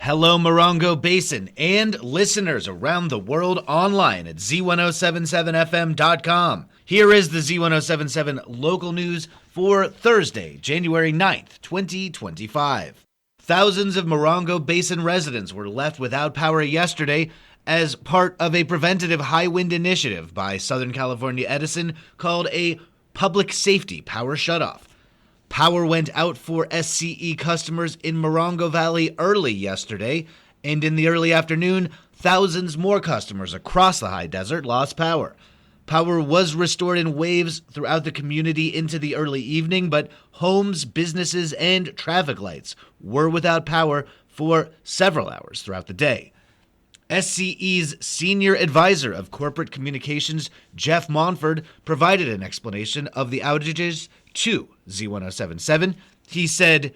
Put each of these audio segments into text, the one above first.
Hello, Morongo Basin, and listeners around the world online at Z107.7 FM.com. Here is the Z107.7 Local News for Thursday, January 9th, 2025. Thousands of Morongo Basin residents were left without power yesterday as part of a preventative high-wind initiative by Southern California Edison called a public safety power shutoff. Power went out for SCE customers in Morongo Valley early yesterday, and in the early afternoon, thousands more customers across the high desert lost power. Power was restored in waves throughout the community into the early evening, but homes, businesses, and traffic lights were without power for several hours throughout the day. SCE's Senior Advisor of Corporate Communications, Jeff Monford, provided an explanation of the outages to Z107.7. He said,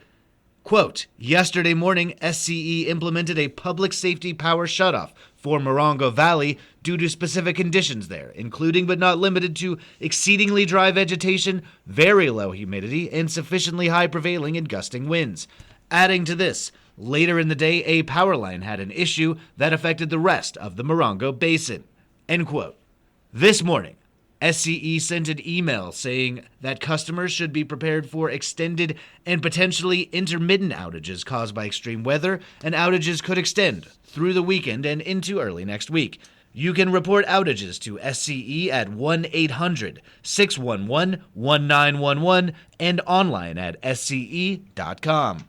quote, "Yesterday morning, SCE implemented a public safety power shutoff for Morongo Valley due to specific conditions there, including but not limited to exceedingly dry vegetation, very low humidity, and sufficiently high prevailing and gusting winds. Adding to this, later in the day, a power line had an issue that affected the rest of the Morongo Basin." End quote. This morning, SCE sent an email saying that customers should be prepared for extended and potentially intermittent outages caused by extreme weather, and outages could extend through the weekend and into early next week. You can report outages to SCE at 1-800-611-1911 and online at sce.com.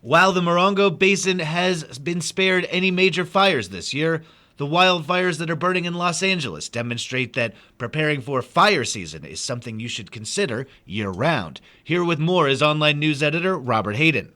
While the Morongo Basin has been spared any major fires this year, the wildfires that are burning in Los Angeles demonstrate that preparing for fire season is something you should consider year-round. Here with more is online news editor Robert Hayden.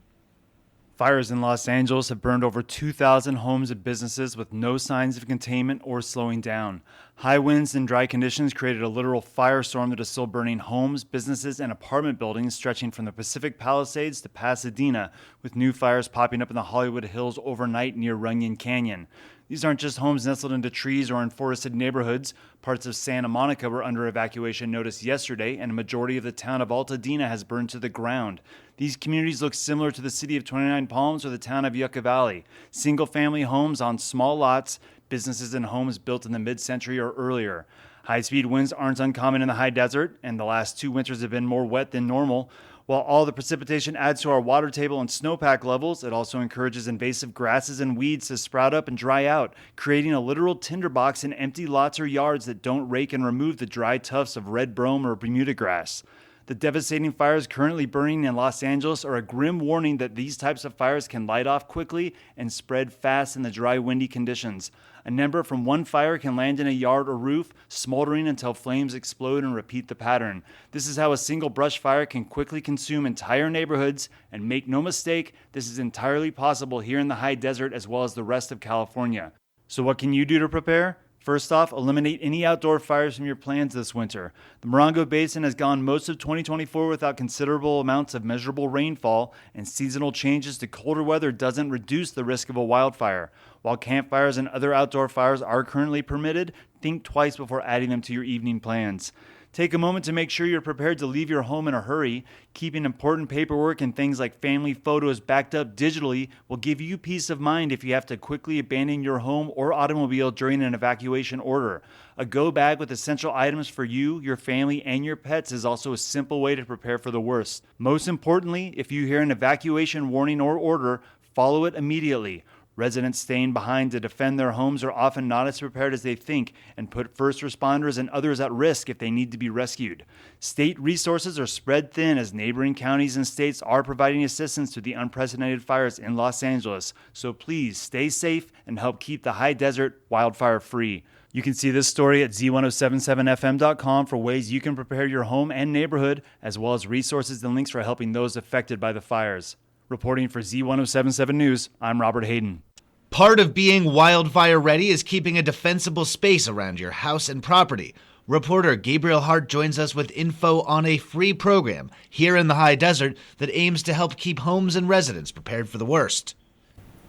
Fires in Los Angeles have burned over 2,000 homes and businesses with no signs of containment or slowing down. High winds and dry conditions created a literal firestorm that is still burning homes, businesses, and apartment buildings stretching from the Pacific Palisades to Pasadena, with new fires popping up in the Hollywood Hills overnight near Runyon Canyon. These aren't just homes nestled into trees or in forested neighborhoods. Parts of Santa Monica were under evacuation notice yesterday, and a majority of the town of Altadena has burned to the ground. These communities look similar to the city of 29 Palms or the town of Yucca Valley. Single-family homes on small lots, businesses and homes built in the mid-century or earlier. High-speed winds aren't uncommon in the high desert, and the last 2 winters have been more wet than normal. While all the precipitation adds to our water table and snowpack levels, it also encourages invasive grasses and weeds to sprout up and dry out, creating a literal tinderbox in empty lots or yards that don't rake and remove the dry tufts of red brome or Bermuda grass. The devastating fires currently burning in Los Angeles are a grim warning that these types of fires can light off quickly and spread fast in the dry, windy conditions. A ember from one fire can land in a yard or roof, smoldering until flames explode and repeat the pattern. This is how a single brush fire can quickly consume entire neighborhoods, and make no mistake, this is entirely possible here in the high desert as well as the rest of California. So what can you do to prepare? First off, eliminate any outdoor fires from your plans this winter. The Morongo Basin has gone most of 2024 without considerable amounts of measurable rainfall, and seasonal changes to colder weather doesn't reduce the risk of a wildfire. While campfires and other outdoor fires are currently permitted, think twice before adding them to your evening plans. Take a moment to make sure you're prepared to leave your home in a hurry. Keeping important paperwork and things like family photos backed up digitally will give you peace of mind if you have to quickly abandon your home or automobile during an evacuation order. A go bag with essential items for you, your family, and your pets is also a simple way to prepare for the worst. Most importantly, if you hear an evacuation warning or order, follow it immediately. Residents staying behind to defend their homes are often not as prepared as they think and put first responders and others at risk if they need to be rescued. State resources are spread thin as neighboring counties and states are providing assistance to the unprecedented fires in Los Angeles, so please stay safe and help keep the high desert wildfire free. You can see this story at Z107.7FM.com for ways you can prepare your home and neighborhood, as well as resources and links for helping those affected by the fires. Reporting for Z107.7 News, I'm Robert Hayden. Part of being wildfire ready is keeping a defensible space around your house and property. Reporter Gabriel Hart joins us with info on a free program here in the high desert that aims to help keep homes and residents prepared for the worst.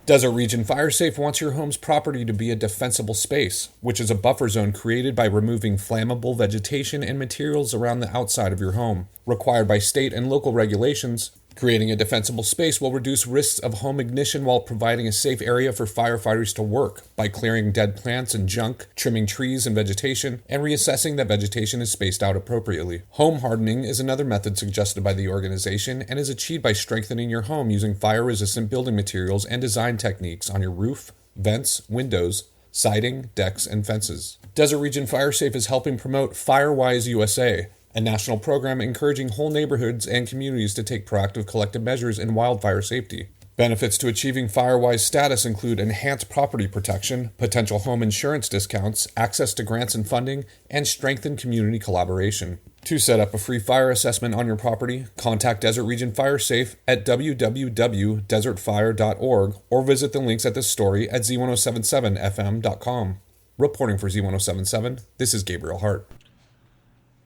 Desert Region Fire Safe wants your home's property to be a defensible space, which is a buffer zone created by removing flammable vegetation and materials around the outside of your home. Required by state and local regulations, Creating a defensible space will reduce risks of home ignition while providing a safe area for firefighters to work by clearing dead plants and junk, trimming trees and vegetation, and reassessing that vegetation is spaced out appropriately. Home hardening is another method suggested by the organization and is achieved by strengthening your home using fire-resistant building materials and design techniques on your roof, vents, windows, siding, decks, and fences. Desert Region FireSafe is helping promote FireWise USA, a national program encouraging whole neighborhoods and communities to take proactive collective measures in wildfire safety. Benefits to achieving FireWise status include enhanced property protection, potential home insurance discounts, access to grants and funding, and strengthened community collaboration. To set up a free fire assessment on your property, contact Desert Region FireSafe at www.desertfire.org or visit the links at this story at Z107.7fm.com. Reporting for Z107.7, this is Gabriel Hart.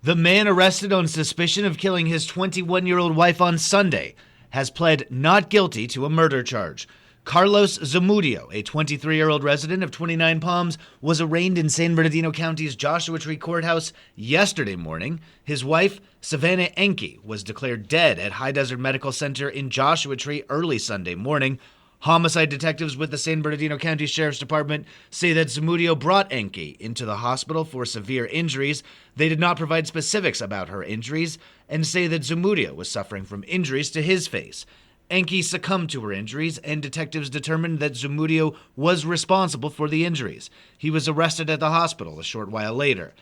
The man arrested on suspicion of killing his 21-year-old wife on Sunday has pled not guilty to a murder charge. Carlos Zamudio, a 23-year-old resident of 29 Palms, was arraigned in San Bernardino County's Joshua Tree Courthouse yesterday morning. His wife, Savannah Enke, was declared dead at High Desert Medical Center in Joshua Tree early Sunday morning. Homicide detectives with the San Bernardino County Sheriff's Department say that Zamudio brought Enke into the hospital for severe injuries. They did not provide specifics about her injuries and say that Zamudio was suffering from injuries to his face. Enke succumbed to her injuries, and detectives determined that Zamudio was responsible for the injuries. He was arrested at the hospital a short while later.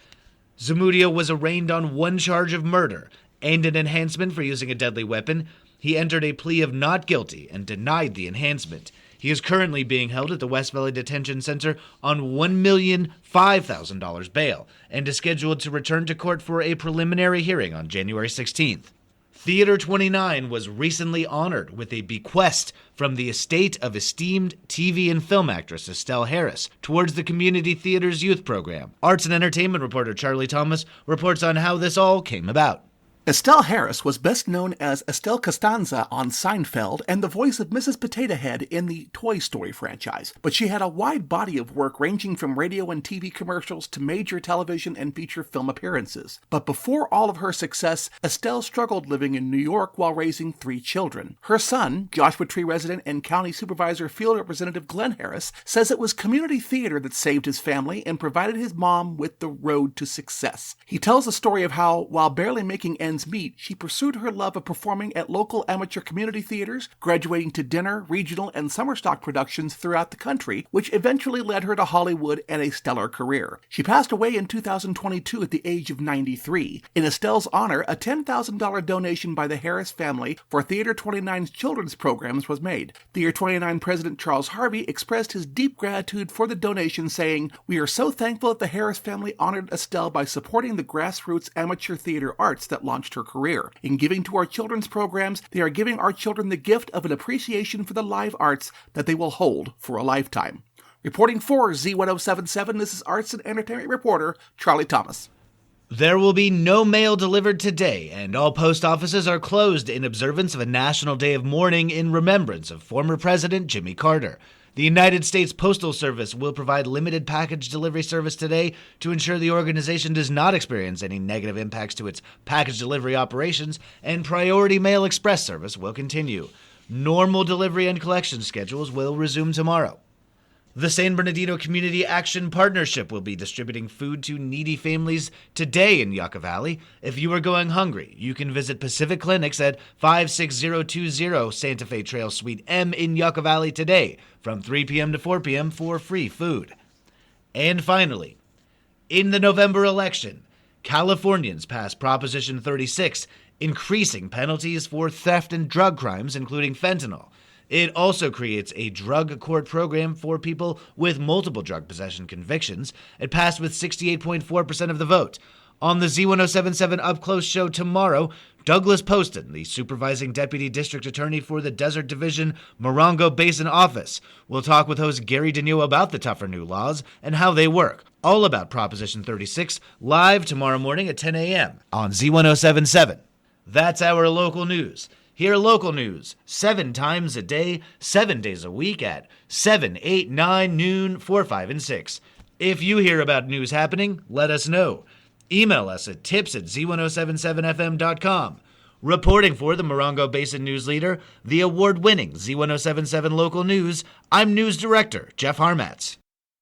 Zamudio was arraigned on one charge of murder and an enhancement for using a deadly weapon. He entered a plea of not guilty and denied the enhancement. He is currently being held at the West Valley Detention Center on $1,005,000 bail and is scheduled to return to court for a preliminary hearing on January 16th. Theater 29 was recently honored with a bequest from the estate of esteemed TV and film actress Estelle Harris towards the Community Theater's youth program. Arts and entertainment reporter Charlie Thomas reports on how this all came about. Estelle Harris was best known as Estelle Costanza on Seinfeld and the voice of Mrs. Potato Head in the Toy Story franchise, but she had a wide body of work ranging from radio and TV commercials to major television and feature film appearances. But before all of her success, Estelle struggled living in New York while raising 3 children. Her son, Joshua Tree resident and County Supervisor Field Representative Glenn Harris, says it was community theater that saved his family and provided his mom with the road to success. He tells the story of how, while barely making ends meet, she pursued her love of performing at local amateur community theaters, graduating to dinner, regional, and summer stock productions throughout the country, which eventually led her to Hollywood and a stellar career. She passed away in 2022 at the age of 93. In Estelle's honor, a $10,000 donation by the Harris family for Theater 29's children's programs was made. Theater 29 President Charles Harvey expressed his deep gratitude for the donation, saying, "We are so thankful that the Harris family honored Estelle by supporting the grassroots amateur theater arts that launched her career. In giving to our children's programs, they are giving our children the gift of an appreciation for the live arts that they will hold for a lifetime." Reporting for Z107.7, this is arts and entertainment reporter Charlie Thomas. There will be no mail delivered today, and all post offices are closed in observance of a national day of mourning in remembrance of former President Jimmy Carter. The United States Postal Service will provide limited package delivery service today to ensure the organization does not experience any negative impacts to its package delivery operations, and Priority Mail Express service will continue. Normal delivery and collection schedules will resume tomorrow. The San Bernardino Community Action Partnership will be distributing food to needy families today in Yucca Valley. If you are going hungry, you can visit Pacific Clinics at 56020 Santa Fe Trail Suite M in Yucca Valley today from 3 p.m. to 4 p.m. for free food. And finally, in the November election, Californians passed Proposition 36, increasing penalties for theft and drug crimes, including fentanyl. It also creates a drug court program for people with multiple drug possession convictions. It passed with 68.4% of the vote. On the Z107.7 Up Close show tomorrow, Douglas Poston, the supervising deputy district attorney for the Desert Division Morongo Basin office, will talk with host Gary Denio about the tougher new laws and how they work. All about Proposition 36, live tomorrow morning at 10 a.m. on Z107.7. That's our local news. Hear local news 7 times a day, 7 days a week at 7, 8, 9, noon, 4, 5, and 6. If you hear about news happening, let us know. Email us at tips@z1077fm.com Reporting for the Morongo Basin News Leader, the award-winning Z107.7 Local News, I'm News Director Jeff Harmatz.